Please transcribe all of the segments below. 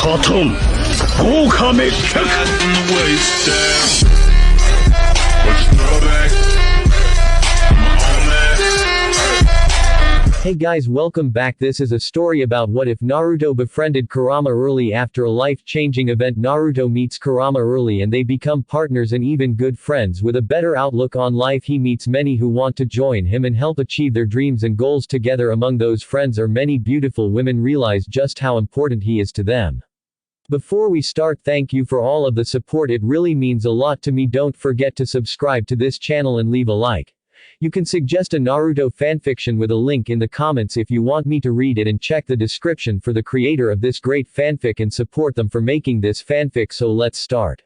Cotton, Okame Kick. Hey guys, welcome back. This is a story about what if Naruto befriended Kurama early. After a life-changing event, Naruto meets Kurama early and they become partners and even good friends. With a better outlook on life, he meets many who want to join him and help achieve their dreams and goals together. Among those friends are many beautiful women. Realize just how important he is to them. Before we start, thank you for all of the support. It really means a lot to me. Don't forget to subscribe to this channel and leave a like. You can suggest a Naruto fanfiction with a link in the comments if you want me to read it, and check the description for the creator of this great fanfic and support them for making this fanfic. So let's start.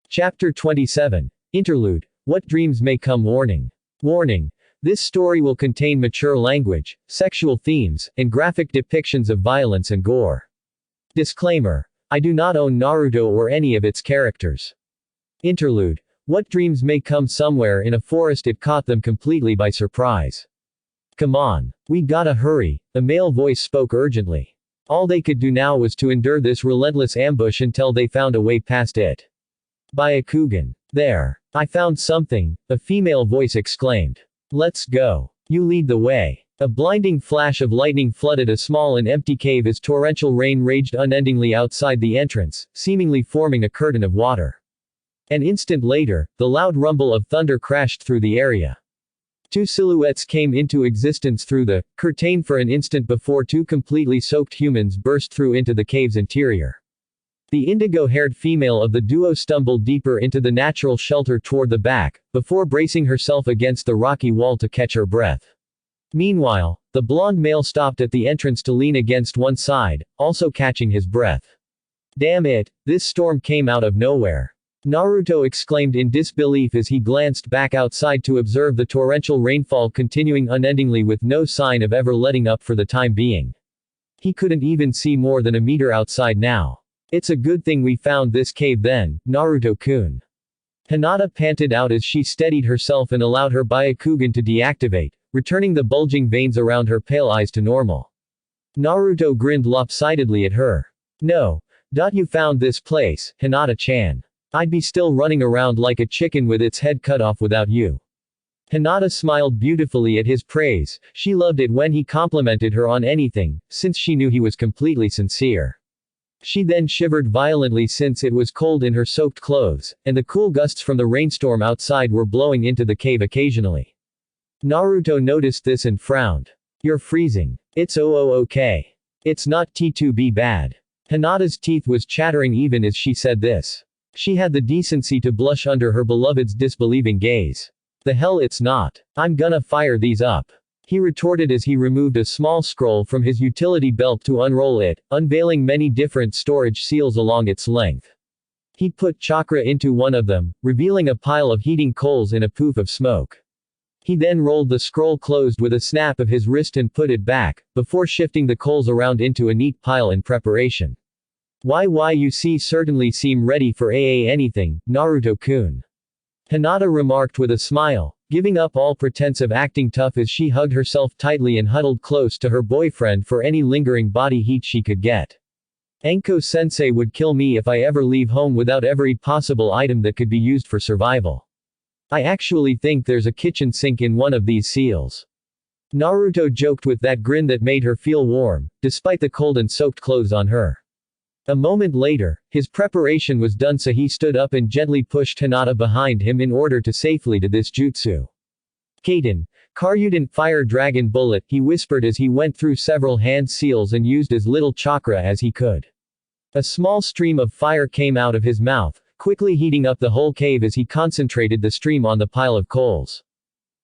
Chapter 27. Interlude. What dreams may come. Warning. Warning. This story will contain mature language, sexual themes, and graphic depictions of violence and gore. Disclaimer. I do not own Naruto or any of its characters. Interlude. What dreams may come. Somewhere in a forest it caught them completely by surprise. Come on. We gotta hurry, a male voice spoke urgently. All they could do now was to endure this relentless ambush until they found a way past it. Byakugan. There. I found something, a female voice exclaimed. Let's go. You lead the way. A blinding flash of lightning flooded a small and empty cave as torrential rain raged unendingly outside the entrance, seemingly forming a curtain of water. An instant later, the loud rumble of thunder crashed through the area. Two silhouettes came into existence through the curtain for an instant before two completely soaked humans burst through into the cave's interior. The indigo-haired female of the duo stumbled deeper into the natural shelter toward the back, before bracing herself against the rocky wall to catch her breath. Meanwhile, the blonde male stopped at the entrance to lean against one side, also catching his breath. Damn it, this storm came out of nowhere. Naruto exclaimed in disbelief as he glanced back outside to observe the torrential rainfall continuing unendingly with no sign of ever letting up for the time being. He couldn't even see more than a meter outside now. It's a good thing we found this cave then, Naruto-kun. Hinata panted out as she steadied herself and allowed her Byakugan to deactivate, returning the bulging veins around her pale eyes to normal. Naruto grinned lopsidedly at her. No. You found this place, Hinata-chan. I'd be still running around like a chicken with its head cut off without you. Hinata smiled beautifully at his praise. She loved it when he complimented her on anything, since she knew he was completely sincere. She then shivered violently since it was cold in her soaked clothes, and the cool gusts from the rainstorm outside were blowing into the cave occasionally. Naruto noticed this and frowned. You're freezing. It's okay. It's not to be bad. Hinata's teeth was chattering even as she said this. She had the decency to blush under her beloved's disbelieving gaze. The hell it's not. I'm gonna fire these up. He retorted as he removed a small scroll from his utility belt to unroll it, unveiling many different storage seals along its length. He put chakra into one of them, revealing a pile of heating coals in a poof of smoke. He then rolled the scroll closed with a snap of his wrist and put it back, before shifting the coals around into a neat pile in preparation. Why you certainly seem ready for anything, Naruto-kun. Hinata remarked with a smile, giving up all pretense of acting tough as she hugged herself tightly and huddled close to her boyfriend for any lingering body heat she could get. Enko-sensei would kill me if I ever leave home without every possible item that could be used for survival. I actually think there's a kitchen sink in one of these seals. Naruto joked with that grin that made her feel warm, despite the cold and soaked clothes on her. A moment later, his preparation was done, so he stood up and gently pushed Hinata behind him in order to safely do this jutsu. Kaden, Karyudan Fire Dragon Bullet, he whispered as he went through several hand seals and used as little chakra as he could. A small stream of fire came out of his mouth, quickly heating up the whole cave as he concentrated the stream on the pile of coals.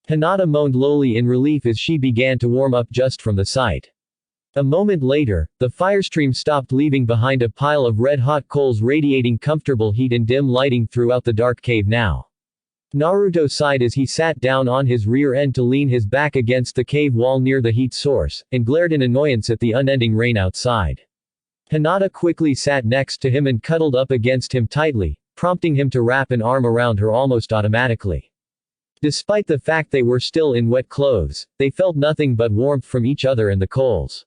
Hinata moaned lowly in relief as she began to warm up just from the sight. A moment later, the firestream stopped, leaving behind a pile of red-hot coals radiating comfortable heat and dim lighting throughout the dark cave now. Naruto sighed as he sat down on his rear end to lean his back against the cave wall near the heat source, and glared in annoyance at the unending rain outside. Hinata quickly sat next to him and cuddled up against him tightly, prompting him to wrap an arm around her almost automatically. Despite the fact they were still in wet clothes, they felt nothing but warmth from each other and the coals.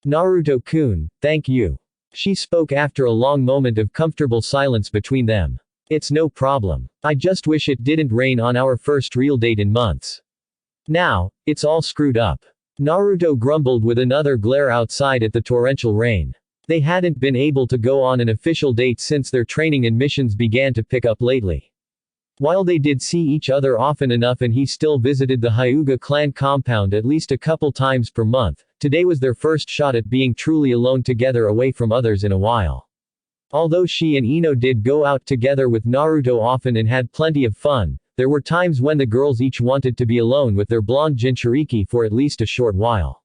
Naruto-kun, thank you. She spoke after a long moment of comfortable silence between them. It's no problem. I just wish it didn't rain on our first real date in months. Now, it's all screwed up. Naruto grumbled with another glare outside at the torrential rain. They hadn't been able to go on an official date since their training and missions began to pick up lately. While they did see each other often enough and he still visited the Hyuga clan compound at least a couple times per month, today was their first shot at being truly alone together away from others in a while. Although she and Ino did go out together with Naruto often and had plenty of fun, there were times when the girls each wanted to be alone with their blonde Jinchuriki for at least a short while.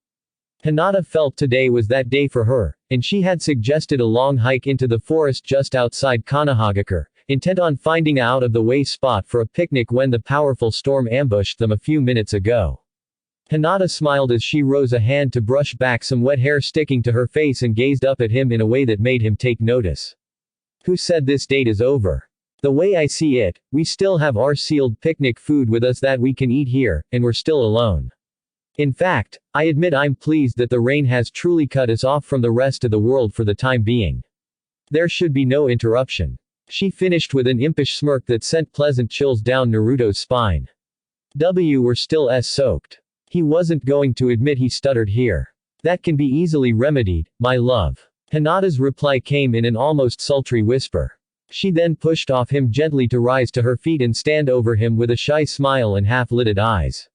Hinata felt today was that day for her, and she had suggested a long hike into the forest just outside Konohagakure, intent on finding a out-of-the-way spot for a picnic when the powerful storm ambushed them a few minutes ago. Hinata smiled as she rose a hand to brush back some wet hair sticking to her face and gazed up at him in a way that made him take notice. Who said this date is over? The way I see it, we still have our sealed picnic food with us that we can eat here, and we're still alone. In fact, I admit I'm pleased that the rain has truly cut us off from the rest of the world for the time being. There should be no interruption. She finished with an impish smirk that sent pleasant chills down Naruto's spine. Were still soaked. He wasn't going to admit he stuttered here. That can be easily remedied, my love. Hinata's reply came in an almost sultry whisper. She then pushed off him gently to rise to her feet and stand over him with a shy smile and half-lidded eyes.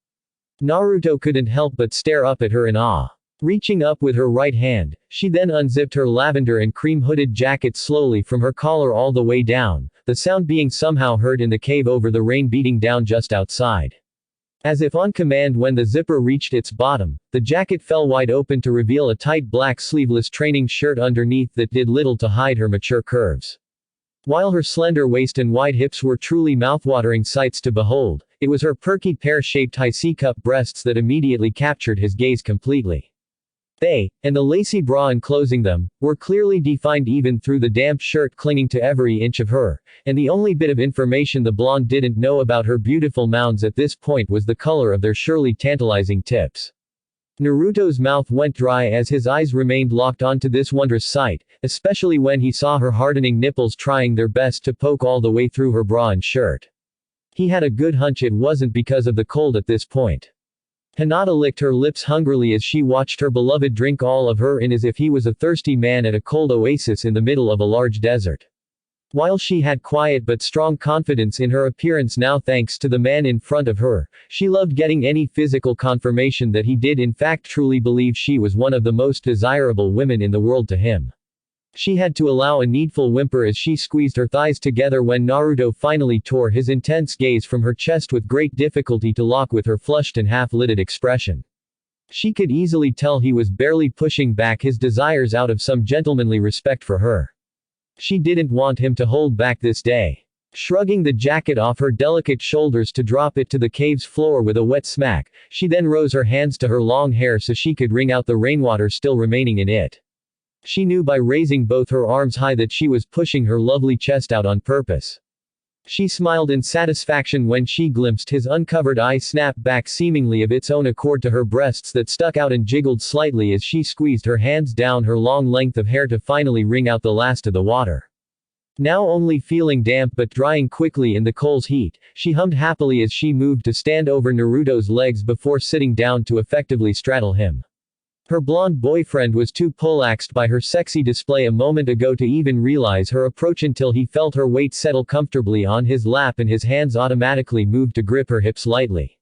Naruto couldn't help but stare up at her in awe. Reaching up with her right hand, she then unzipped her lavender and cream hooded jacket slowly from her collar all the way down, the sound being somehow heard in the cave over the rain beating down just outside. As if on command, when the zipper reached its bottom, the jacket fell wide open to reveal a tight black sleeveless training shirt underneath that did little to hide her mature curves. While her slender waist and wide hips were truly mouthwatering sights to behold, it was her perky pear-shaped high C-cup breasts that immediately captured his gaze completely. They, and the lacy bra enclosing them, were clearly defined even through the damp shirt clinging to every inch of her, and the only bit of information the blonde didn't know about her beautiful mounds at this point was the color of their surely tantalizing tips. Naruto's mouth went dry as his eyes remained locked onto this wondrous sight, especially when he saw her hardening nipples trying their best to poke all the way through her bra and shirt. He had a good hunch it wasn't because of the cold at this point. Hinata licked her lips hungrily as she watched her beloved drink all of her in as if he was a thirsty man at a cold oasis in the middle of a large desert. While she had quiet but strong confidence in her appearance now thanks to the man in front of her, she loved getting any physical confirmation that he did in fact truly believe she was one of the most desirable women in the world to him. She had to allow a needful whimper as she squeezed her thighs together when Naruto finally tore his intense gaze from her chest with great difficulty to lock with her flushed and half-lidded expression. She could easily tell he was barely pushing back his desires out of some gentlemanly respect for her. She didn't want him to hold back this day. Shrugging the jacket off her delicate shoulders to drop it to the cave's floor with a wet smack, she then rose her hands to her long hair so she could wring out the rainwater still remaining in it. She knew by raising both her arms high that she was pushing her lovely chest out on purpose. She smiled in satisfaction when she glimpsed his uncovered eye snap back seemingly of its own accord to her breasts that stuck out and jiggled slightly as she squeezed her hands down her long length of hair to finally wring out the last of the water. Now only feeling damp but drying quickly in the coal's heat, she hummed happily as she moved to stand over Naruto's legs before sitting down to effectively straddle him. Her blonde boyfriend was too poleaxed by her sexy display a moment ago to even realize her approach until he felt her weight settle comfortably on his lap and his hands automatically moved to grip her hips lightly.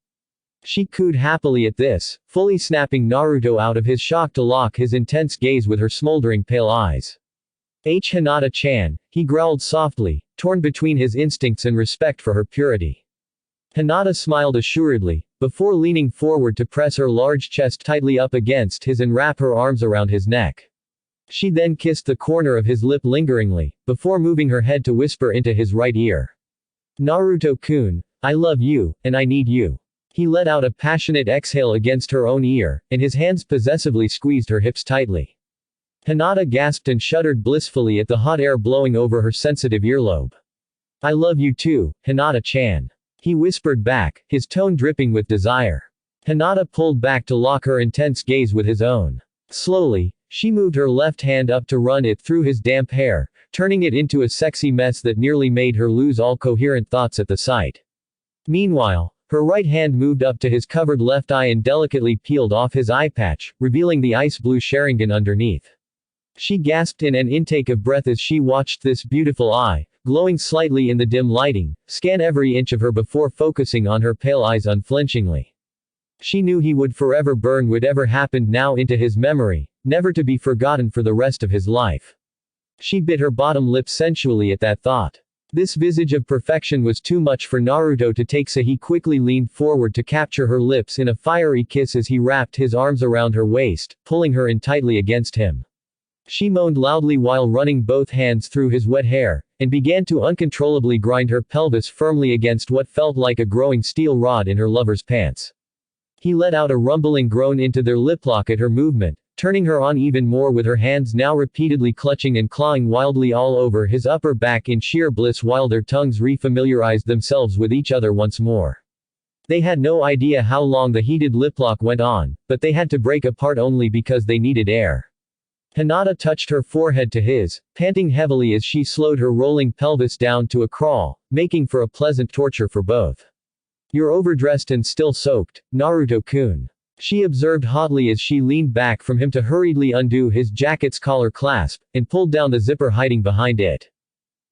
She cooed happily at this, fully snapping Naruto out of his shock to lock his intense gaze with her smoldering pale eyes. Hinata-chan, he growled softly, torn between his instincts and respect for her purity. Hinata smiled assuredly, before leaning forward to press her large chest tightly up against his and wrap her arms around his neck. She then kissed the corner of his lip lingeringly, before moving her head to whisper into his right ear. Naruto-kun, I love you, and I need you. He let out a passionate exhale against her own ear, and his hands possessively squeezed her hips tightly. Hinata gasped and shuddered blissfully at the hot air blowing over her sensitive earlobe. I love you too, Hinata-chan. He whispered back, his tone dripping with desire. Hinata pulled back to lock her intense gaze with his own. Slowly, She moved her left hand up to run it through his damp hair, turning it into a sexy mess that nearly made her lose all coherent thoughts at the sight. Meanwhile, her right hand moved up to his covered left eye and delicately peeled off his eye patch, revealing the ice blue Sharingan underneath. She gasped in an intake of breath as she watched this beautiful eye, glowing slightly in the dim lighting, scan every inch of her before focusing on her pale eyes unflinchingly. She knew he would forever burn whatever happened now into his memory, never to be forgotten for the rest of his life. She bit her bottom lip sensually at that thought. This visage of perfection was too much for Naruto to take, so he quickly leaned forward to capture her lips in a fiery kiss as he wrapped his arms around her waist, pulling her in tightly against him. She moaned loudly while running both hands through his wet hair, and began to uncontrollably grind her pelvis firmly against what felt like a growing steel rod in her lover's pants. He let out a rumbling groan into their liplock at her movement, turning her on even more with her hands now repeatedly clutching and clawing wildly all over his upper back in sheer bliss while their tongues refamiliarized themselves with each other once more. They had no idea how long the heated liplock went on, but they had to break apart only because they needed air. Hinata touched her forehead to his, panting heavily as she slowed her rolling pelvis down to a crawl, making for a pleasant torture for both. "You're overdressed and still soaked, Naruto-kun," she observed hotly as she leaned back from him to hurriedly undo his jacket's collar clasp, and pulled down the zipper hiding behind it.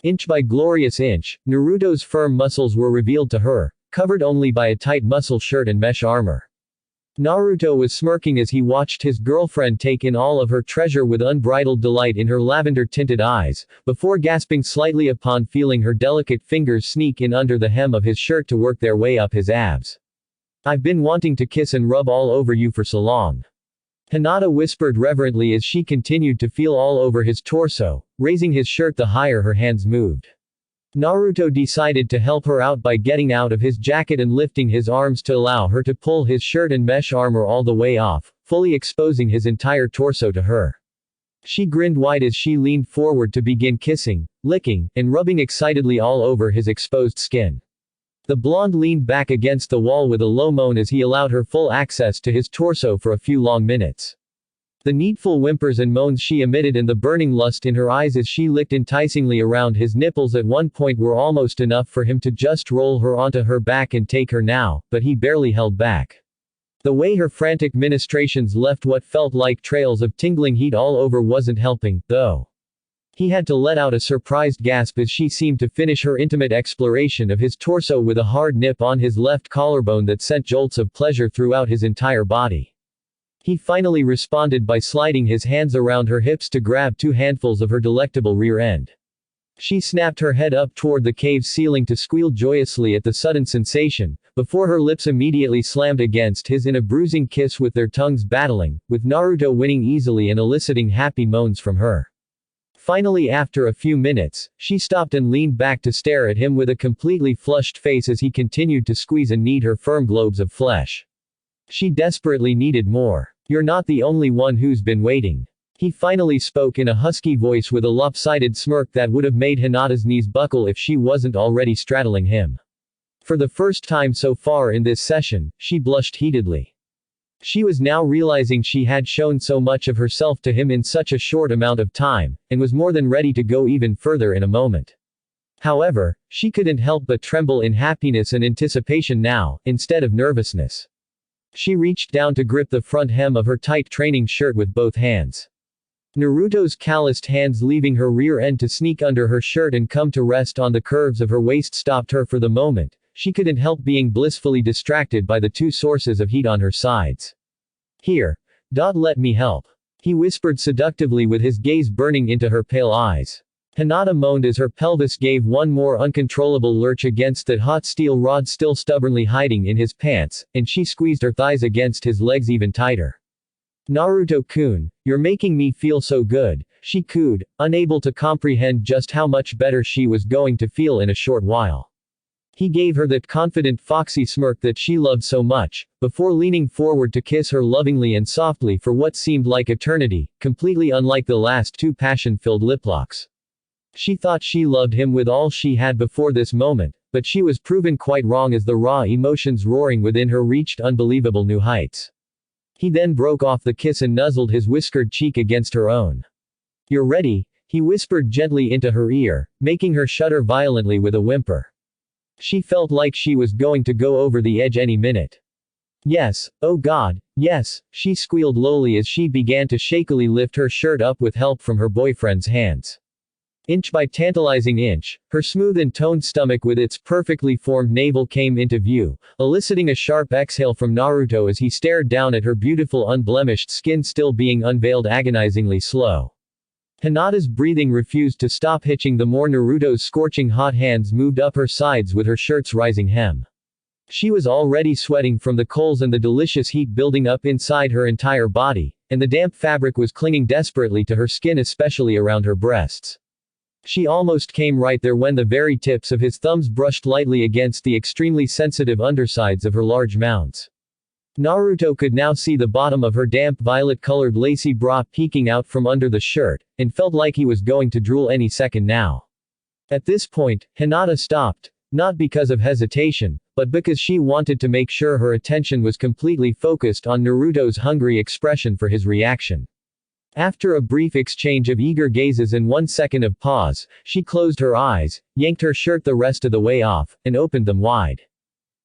Inch by glorious inch, Naruto's firm muscles were revealed to her, covered only by a tight muscle shirt and mesh armor. Naruto was smirking as he watched his girlfriend take in all of her treasure with unbridled delight in her lavender-tinted eyes, before gasping slightly upon feeling her delicate fingers sneak in under the hem of his shirt to work their way up his abs. "I've been wanting to kiss and rub all over you for so long," Hinata whispered reverently as she continued to feel all over his torso, raising his shirt the higher her hands moved. Naruto decided to help her out by getting out of his jacket and lifting his arms to allow her to pull his shirt and mesh armor all the way off, fully exposing his entire torso to her. She grinned wide as she leaned forward to begin kissing, licking, and rubbing excitedly all over his exposed skin. The blonde leaned back against the wall with a low moan as he allowed her full access to his torso for a few long minutes. The needful whimpers and moans she emitted and the burning lust in her eyes as she licked enticingly around his nipples at one point were almost enough for him to just roll her onto her back and take her now, but he barely held back. The way her frantic ministrations left what felt like trails of tingling heat all over wasn't helping, though. He had to let out a surprised gasp as she seemed to finish her intimate exploration of his torso with a hard nip on his left collarbone that sent jolts of pleasure throughout his entire body. He finally responded by sliding his hands around her hips to grab 2 handfuls of her delectable rear end. She snapped her head up toward the cave's ceiling to squeal joyously at the sudden sensation, before her lips immediately slammed against his in a bruising kiss with their tongues battling, with Naruto winning easily and eliciting happy moans from her. Finally, after a few minutes, she stopped and leaned back to stare at him with a completely flushed face as he continued to squeeze and knead her firm globes of flesh. She desperately needed more. "You're not the only one who's been waiting," he finally spoke in a husky voice with a lopsided smirk that would have made Hinata's knees buckle if she wasn't already straddling him. For the first time so far in this session, she blushed heatedly. She was now realizing she had shown so much of herself to him in such a short amount of time, and was more than ready to go even further in a moment. However, she couldn't help but tremble in happiness and anticipation now, instead of nervousness. She reached down to grip the front hem of her tight training shirt with both hands. Naruto's calloused hands leaving her rear end to sneak under her shirt and come to rest on the curves of her waist stopped her for the moment. She couldn't help being blissfully distracted by the 2 sources of heat on her sides. "Here. Let me help," he whispered seductively with his gaze burning into her pale eyes. Hinata moaned as her pelvis gave one more uncontrollable lurch against that hot steel rod still stubbornly hiding in his pants, and she squeezed her thighs against his legs even tighter. "Naruto-kun, you're making me feel so good," she cooed, unable to comprehend just how much better she was going to feel in a short while. He gave her that confident foxy smirk that she loved so much, before leaning forward to kiss her lovingly and softly for what seemed like eternity, completely unlike the last 2 passion-filled liplocks. She thought she loved him with all she had before this moment, but she was proven quite wrong as the raw emotions roaring within her reached unbelievable new heights. He then broke off the kiss and nuzzled his whiskered cheek against her own. "You're ready," he whispered gently into her ear, making her shudder violently with a whimper. She felt like she was going to go over the edge any minute. "Yes, oh God, yes," she squealed lowly as she began to shakily lift her shirt up with help from her boyfriend's hands. Inch by tantalizing inch, her smooth and toned stomach with its perfectly formed navel came into view, eliciting a sharp exhale from Naruto as he stared down at her beautiful unblemished skin still being unveiled agonizingly slow. Hinata's breathing refused to stop hitching the more Naruto's scorching hot hands moved up her sides with her shirt's rising hem. She was already sweating from the coals and the delicious heat building up inside her entire body, and the damp fabric was clinging desperately to her skin, especially around her breasts. She almost came right there when the very tips of his thumbs brushed lightly against the extremely sensitive undersides of her large mounds. Naruto could now see the bottom of her damp violet-colored lacy bra peeking out from under the shirt, and felt like he was going to drool any second now. At this point, Hinata stopped, not because of hesitation, but because she wanted to make sure her attention was completely focused on Naruto's hungry expression for his reaction. After a brief exchange of eager gazes and 1 second of pause, she closed her eyes, yanked her shirt the rest of the way off, and opened them wide.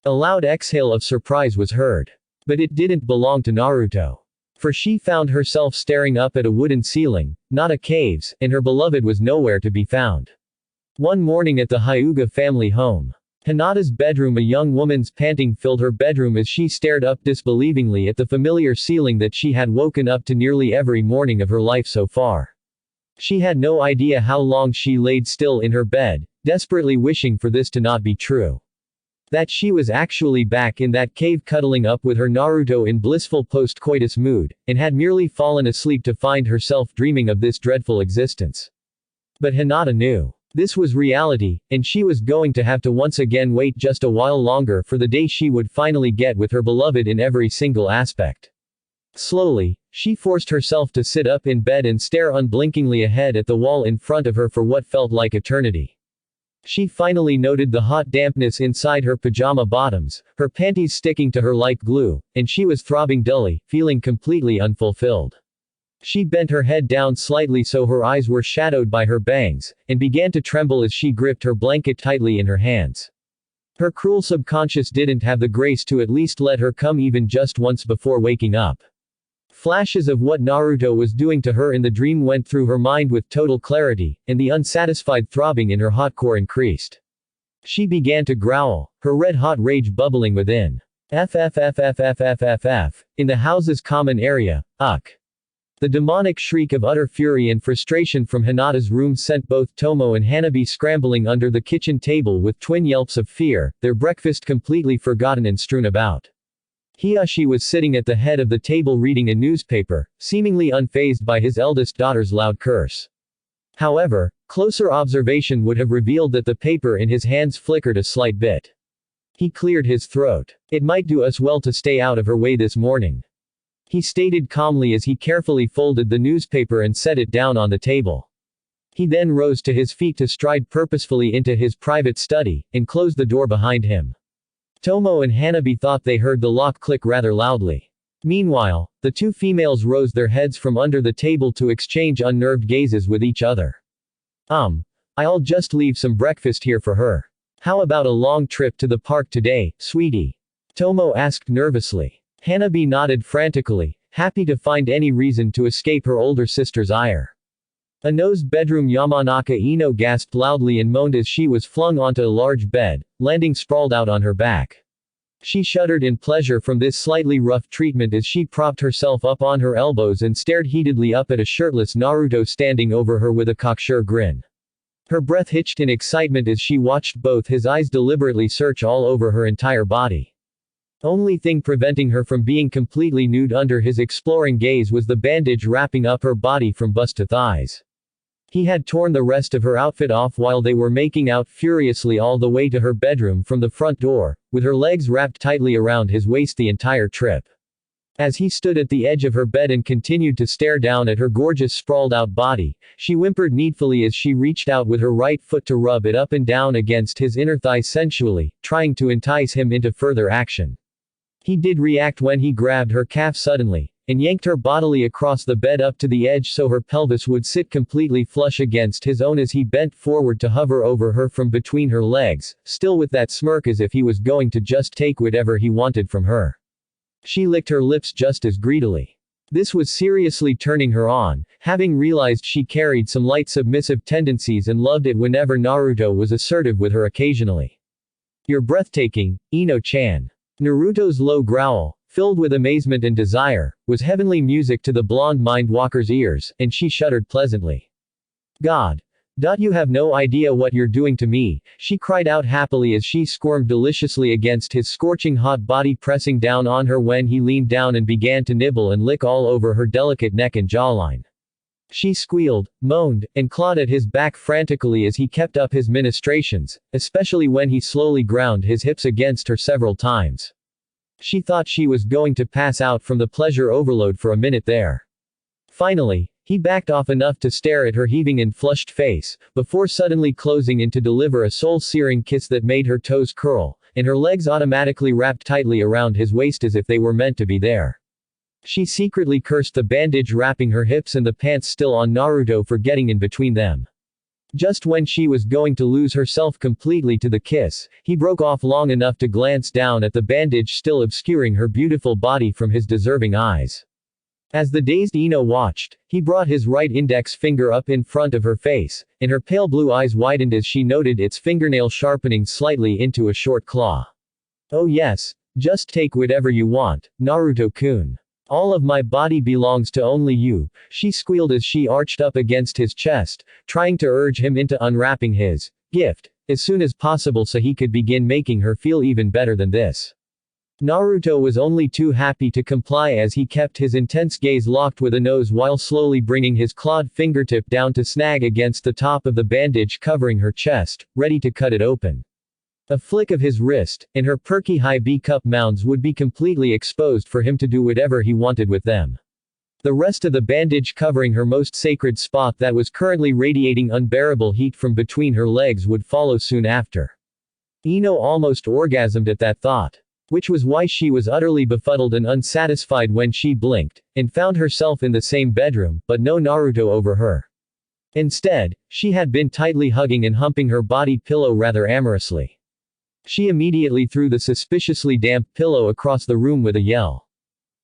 A loud exhale of surprise was heard. But it didn't belong to Naruto. For she found herself staring up at a wooden ceiling, not a cave's, and her beloved was nowhere to be found. One morning at the Hyuga family home. Hinata's bedroom, a young woman's panting filled her bedroom as she stared up disbelievingly at the familiar ceiling that she had woken up to nearly every morning of her life so far. She had no idea how long she laid still in her bed, desperately wishing for this to not be true. That she was actually back in that cave cuddling up with her Naruto in blissful post-coitus mood, and had merely fallen asleep to find herself dreaming of this dreadful existence. But Hinata knew. This was reality, and she was going to have to once again wait just a while longer for the day she would finally get with her beloved in every single aspect. Slowly, she forced herself to sit up in bed and stare unblinkingly ahead at the wall in front of her for what felt like eternity. She finally noted the hot dampness inside her pajama bottoms, her panties sticking to her like glue, and she was throbbing dully, feeling completely unfulfilled. She bent her head down slightly so her eyes were shadowed by her bangs, and began to tremble as she gripped her blanket tightly in her hands. Her cruel subconscious didn't have the grace to at least let her come even just once before waking up. Flashes of what Naruto was doing to her in the dream went through her mind with total clarity, and the unsatisfied throbbing in her hot core increased. She began to growl, her red-hot rage bubbling within. FFFFFFFF. In the house's common area, The demonic shriek of utter fury and frustration from Hinata's room sent both Tomo and Hanabi scrambling under the kitchen table with twin yelps of fear, their breakfast completely forgotten and strewn about. Hiyashi was sitting at the head of the table reading a newspaper, seemingly unfazed by his eldest daughter's loud curse. However, closer observation would have revealed that the paper in his hands flickered a slight bit. He cleared his throat. "It might do us well to stay out of her way this morning," he stated calmly as he carefully folded the newspaper and set it down on the table. He then rose to his feet to stride purposefully into his private study, and closed the door behind him. Tomo and Hanabi thought they heard the lock click rather loudly. Meanwhile, the two females rose their heads from under the table to exchange unnerved gazes with each other. I'll just leave some breakfast here for her. How about a long trip to the park today, sweetie?" Tomo asked nervously. Hanabi nodded frantically, happy to find any reason to escape her older sister's ire. Ano's bedroom Yamanaka Ino gasped loudly and moaned as she was flung onto a large bed, landing sprawled out on her back. She shuddered in pleasure from this slightly rough treatment as she propped herself up on her elbows and stared heatedly up at a shirtless Naruto standing over her with a cocksure grin. Her breath hitched in excitement as she watched both his eyes deliberately search all over her entire body. Only thing preventing her from being completely nude under his exploring gaze was the bandage wrapping up her body from bust to thighs. He had torn the rest of her outfit off while they were making out furiously all the way to her bedroom from the front door, with her legs wrapped tightly around his waist the entire trip. As he stood at the edge of her bed and continued to stare down at her gorgeous sprawled-out body, she whimpered needfully as she reached out with her right foot to rub it up and down against his inner thigh sensually, trying to entice him into further action. He did react when he grabbed her calf suddenly, and yanked her bodily across the bed up to the edge so her pelvis would sit completely flush against his own as he bent forward to hover over her from between her legs, still with that smirk as if he was going to just take whatever he wanted from her. She licked her lips just as greedily. This was seriously turning her on, having realized she carried some light submissive tendencies and loved it whenever Naruto was assertive with her occasionally. "You're breathtaking, Ino-chan." Naruto's low growl, filled with amazement and desire, was heavenly music to the blonde mind-walker's ears, and she shuddered pleasantly. "God. You have no idea what you're doing to me," she cried out happily as she squirmed deliciously against his scorching hot body, pressing down on her when he leaned down and began to nibble and lick all over her delicate neck and jawline. She squealed, moaned, and clawed at his back frantically as he kept up his ministrations, especially when he slowly ground his hips against her several times. She thought she was going to pass out from the pleasure overload for a minute there. Finally, he backed off enough to stare at her heaving and flushed face, before suddenly closing in to deliver a soul-searing kiss that made her toes curl, and her legs automatically wrapped tightly around his waist as if they were meant to be there. She secretly cursed the bandage wrapping her hips and the pants still on Naruto for getting in between them. Just when she was going to lose herself completely to the kiss, he broke off long enough to glance down at the bandage still obscuring her beautiful body from his deserving eyes. As the dazed Ino watched, he brought his right index finger up in front of her face, and her pale blue eyes widened as she noted its fingernail sharpening slightly into a short claw. "Oh yes, just take whatever you want, Naruto-kun. All of my body belongs to only you," she squealed as she arched up against his chest, trying to urge him into unwrapping his gift as soon as possible so he could begin making her feel even better than this. Naruto was only too happy to comply as he kept his intense gaze locked with a nose while slowly bringing his clawed fingertip down to snag against the top of the bandage covering her chest, ready to cut it open. A flick of his wrist, and her perky high B-cup mounds would be completely exposed for him to do whatever he wanted with them. The rest of the bandage covering her most sacred spot that was currently radiating unbearable heat from between her legs would follow soon after. Ino almost orgasmed at that thought. Which was why she was utterly befuddled and unsatisfied when she blinked, and found herself in the same bedroom, but no Naruto over her. Instead, she had been tightly hugging and humping her body pillow rather amorously. She immediately threw the suspiciously damp pillow across the room with a yell.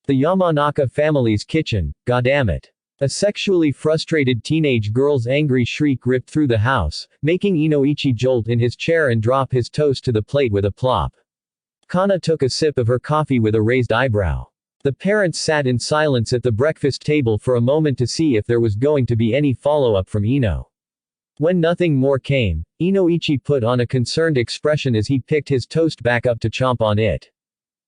The Yamanaka family's kitchen, goddammit. A sexually frustrated teenage girl's angry shriek ripped through the house, making Inoichi jolt in his chair and drop his toast to the plate with a plop. Kana took a sip of her coffee with a raised eyebrow. The parents sat in silence at the breakfast table for a moment to see if there was going to be any follow-up from Ino. When nothing more came, Inoichi put on a concerned expression as he picked his toast back up to chomp on it.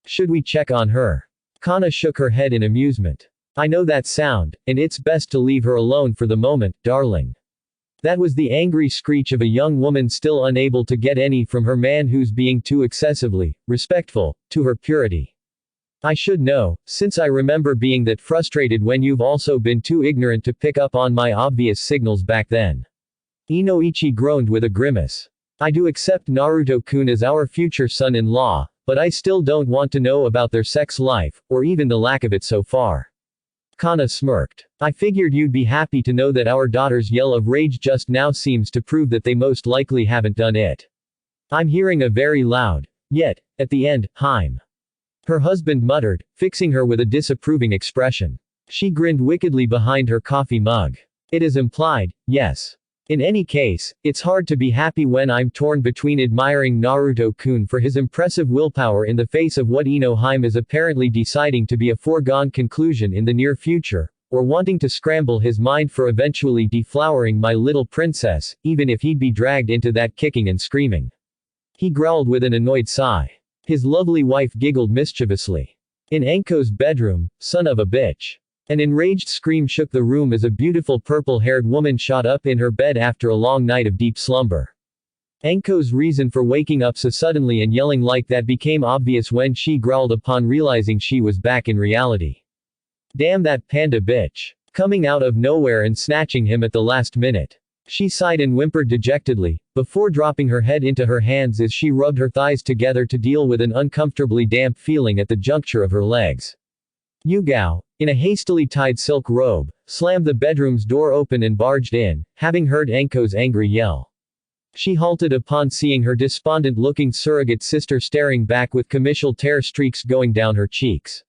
"Should we check on her?" Kana shook her head in amusement. "I know that sound, and it's best to leave her alone for the moment, darling." That was the angry screech of a young woman still unable to get any from her man who's being too excessively respectful to her purity. "I should know, since I remember being that frustrated when you've also been too ignorant to pick up on my obvious signals back then." Inoichi groaned with a grimace. "I do accept Naruto-kun as our future son-in-law, but I still don't want to know about their sex life, or even the lack of it so far." Kana smirked. "I figured you'd be happy to know that our daughter's yell of rage just now seems to prove that they most likely haven't done it. I'm hearing a very loud, yet, at the end, Heim." Her husband muttered, fixing her with a disapproving expression. She grinned wickedly behind her coffee mug. "It is implied, yes. In any case, it's hard to be happy when I'm torn between admiring Naruto-kun for his impressive willpower in the face of what Ino-Heim is apparently deciding to be a foregone conclusion in the near future, or wanting to scramble his mind for eventually deflowering my little princess, even if he'd be dragged into that kicking and screaming." He growled with an annoyed sigh. His lovely wife giggled mischievously. In Anko's bedroom, son of a bitch. An enraged scream shook the room as a beautiful purple-haired woman shot up in her bed after a long night of deep slumber. Anko's reason for waking up so suddenly and yelling like that became obvious when she growled upon realizing she was back in reality. "Damn that panda bitch. Coming out of nowhere and snatching him at the last minute." She sighed and whimpered dejectedly, before dropping her head into her hands as she rubbed her thighs together to deal with an uncomfortably damp feeling at the juncture of her legs. Yugao, in a hastily tied silk robe, slammed the bedroom's door open and barged in, having heard Anko's angry yell. She halted upon seeing her despondent-looking surrogate sister staring back with commical tear streaks going down her cheeks.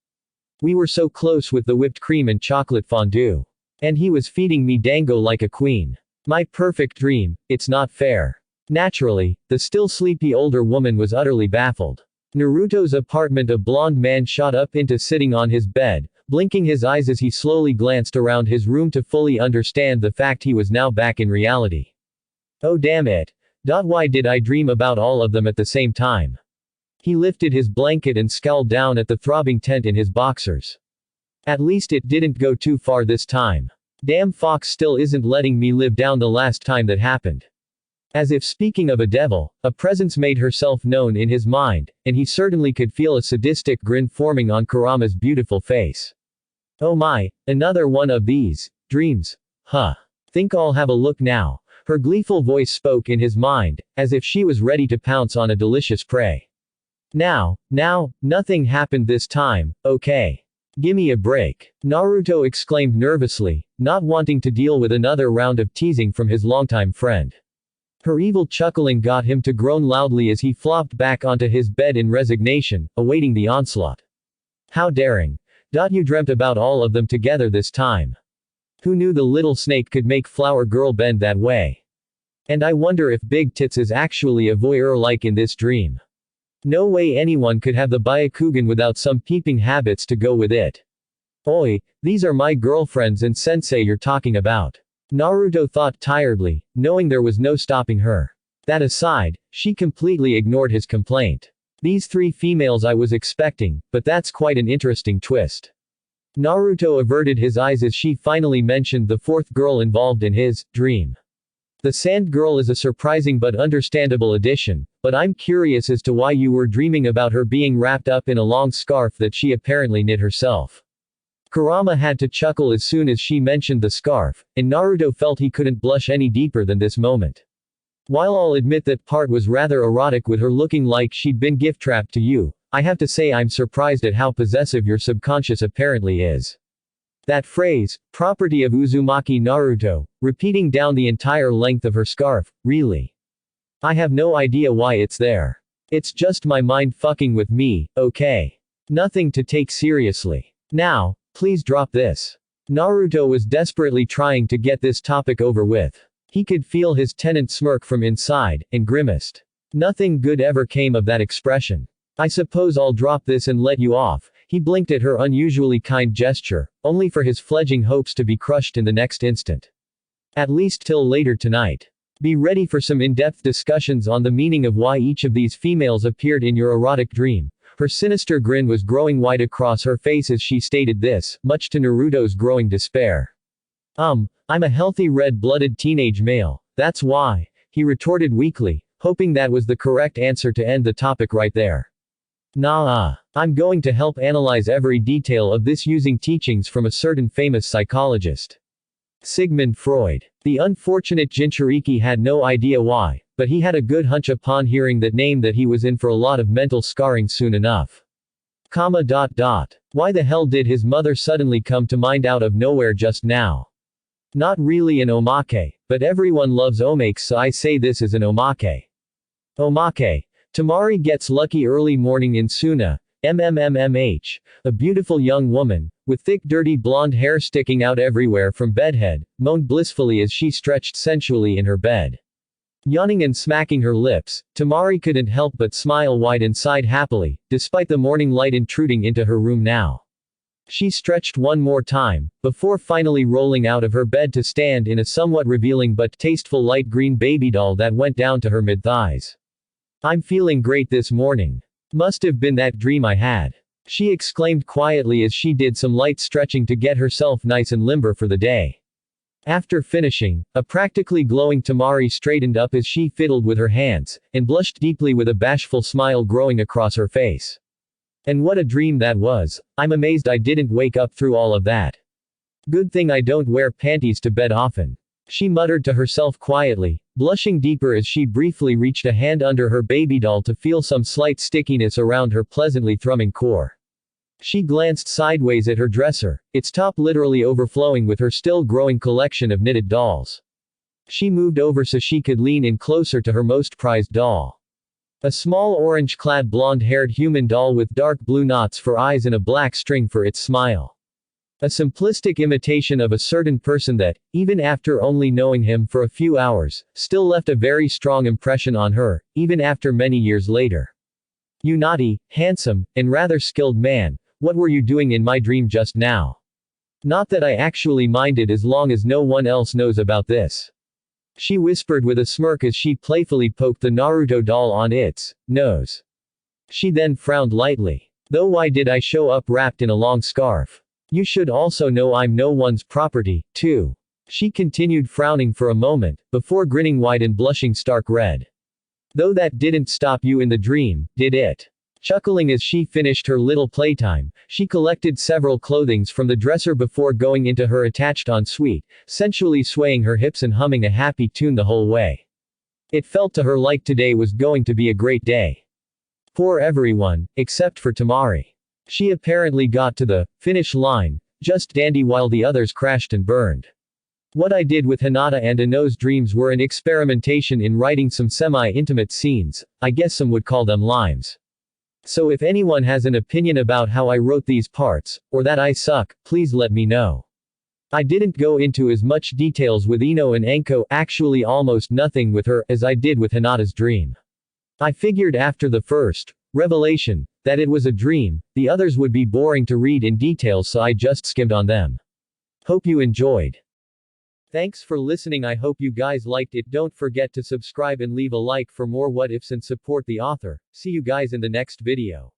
We were so close with the whipped cream and chocolate fondue. And he was feeding me dango like a queen. My perfect dream, it's not fair. Naturally, the still sleepy older woman was utterly baffled. Naruto's apartment, a blonde man shot up into sitting on his bed, blinking his eyes as he slowly glanced around his room to fully understand the fact he was now back in reality. Oh damn it. Why did I dream about all of them at the same time? He lifted his blanket and scowled down at the throbbing tent in his boxers. At least it didn't go too far this time. Damn Fox still isn't letting me live down the last time that happened. As if speaking of a devil, a presence made herself known in his mind, and he certainly could feel a sadistic grin forming on Kurama's beautiful face. Oh my, another one of these dreams. Huh. Think I'll have a look now. Her gleeful voice spoke in his mind, as if she was ready to pounce on a delicious prey. Now, nothing happened this time, okay? Gimme a break. Naruto exclaimed nervously, not wanting to deal with another round of teasing from his longtime friend. Her evil chuckling got him to groan loudly as he flopped back onto his bed in resignation, awaiting the onslaught. How daring. You dreamt about all of them together this time. Who knew the little snake could make Flower Girl bend that way? And I wonder if Big Tits is actually a voyeur like in this dream. No way anyone could have the Byakugan without some peeping habits to go with it. Oi, these are my girlfriends and sensei you're talking about. Naruto thought tiredly, knowing there was no stopping her. That aside, she completely ignored his complaint. These three females I was expecting, but that's quite an interesting twist. Naruto averted his eyes as she finally mentioned the fourth girl involved in his dream. The Sand Girl is a surprising but understandable addition, but I'm curious as to why you were dreaming about her being wrapped up in a long scarf that she apparently knit herself. Kurama had to chuckle as soon as she mentioned the scarf, and Naruto felt he couldn't blush any deeper than this moment. While I'll admit that part was rather erotic with her looking like she'd been gift-trapped to you, I have to say I'm surprised at how possessive your subconscious apparently is. That phrase, property of Uzumaki Naruto, repeating down the entire length of her scarf, really. I have no idea why it's there. It's just my mind fucking with me, okay? Nothing to take seriously. Now, please drop this. Naruto was desperately trying to get this topic over with. He could feel his tenant smirk from inside, and grimaced. Nothing good ever came of that expression. I suppose I'll drop this and let you off. He blinked at her unusually kind gesture, only for his fledgling hopes to be crushed in the next instant. At least till later tonight. Be ready for some in-depth discussions on the meaning of why each of these females appeared in your erotic dream. Her sinister grin was growing wide across her face as she stated this, much to Naruto's growing despair. I'm a healthy red-blooded teenage male, that's why, he retorted weakly, hoping that was the correct answer to end the topic right there. Nah, I'm going to help analyze every detail of this using teachings from a certain famous psychologist. Sigmund Freud. The unfortunate Jinchuriki had no idea why, but he had a good hunch upon hearing that name that he was in for a lot of mental scarring soon enough. Why the hell did his mother suddenly come to mind out of nowhere just now? Not really an omake, but everyone loves omakes, so I say this is an omake. Omake. Tamari gets lucky early morning in Suna, MMMMH, a beautiful young woman, with thick dirty blonde hair sticking out everywhere from bedhead, moaned blissfully as she stretched sensually in her bed. Yawning and smacking her lips, Tamari couldn't help but smile wide and sighed happily, despite the morning light intruding into her room now. She stretched one more time, before finally rolling out of her bed to stand in a somewhat revealing but tasteful light green baby doll that went down to her mid-thighs. I'm feeling great this morning. Must have been that dream I had. She exclaimed quietly as she did some light stretching to get herself nice and limber for the day. After finishing, a practically glowing Tamari straightened up as she fiddled with her hands, and blushed deeply with a bashful smile growing across her face. And what a dream that was. I'm amazed I didn't wake up through all of that. Good thing I don't wear panties to bed often. She muttered to herself quietly, blushing deeper as she briefly reached a hand under her baby doll to feel some slight stickiness around her pleasantly thrumming core. She glanced sideways at her dresser, its top literally overflowing with her still growing collection of knitted dolls. She moved over so she could lean in closer to her most prized doll. A small orange-clad blonde-haired human doll with dark blue knots for eyes and a black string for its smile. A simplistic imitation of a certain person that, even after only knowing him for a few hours, still left a very strong impression on her, even after many years later. "You naughty, handsome, and rather skilled man, what were you doing in my dream just now? Not that I actually minded as long as no one else knows about this," she whispered with a smirk as she playfully poked the Naruto doll on its nose. She then frowned lightly. "Though why did I show up wrapped in a long scarf? You should also know I'm no one's property, too." She continued frowning for a moment, before grinning wide and blushing stark red. "Though that didn't stop you in the dream, did it?" Chuckling as she finished her little playtime, she collected several clothings from the dresser before going into her attached-on suite, sensually swaying her hips and humming a happy tune the whole way. It felt to her like today was going to be a great day. For everyone, except for Tamari. She apparently got to the finish line, just dandy while the others crashed and burned. What I did with Hinata and Ino's dreams were an experimentation in writing some semi-intimate scenes, I guess some would call them limes. So if anyone has an opinion about how I wrote these parts, or that I suck, please let me know. I didn't go into as much details with Ino and Enko, actually almost nothing with her, as I did with Hinata's dream. I figured after the first revelation that it was a dream, the others would be boring to read in detail, so I just skimmed on them. Hope you enjoyed. Thanks for listening. I hope you guys liked it. Don't forget to subscribe and leave a like for more what ifs and support the author. See you guys in the next video.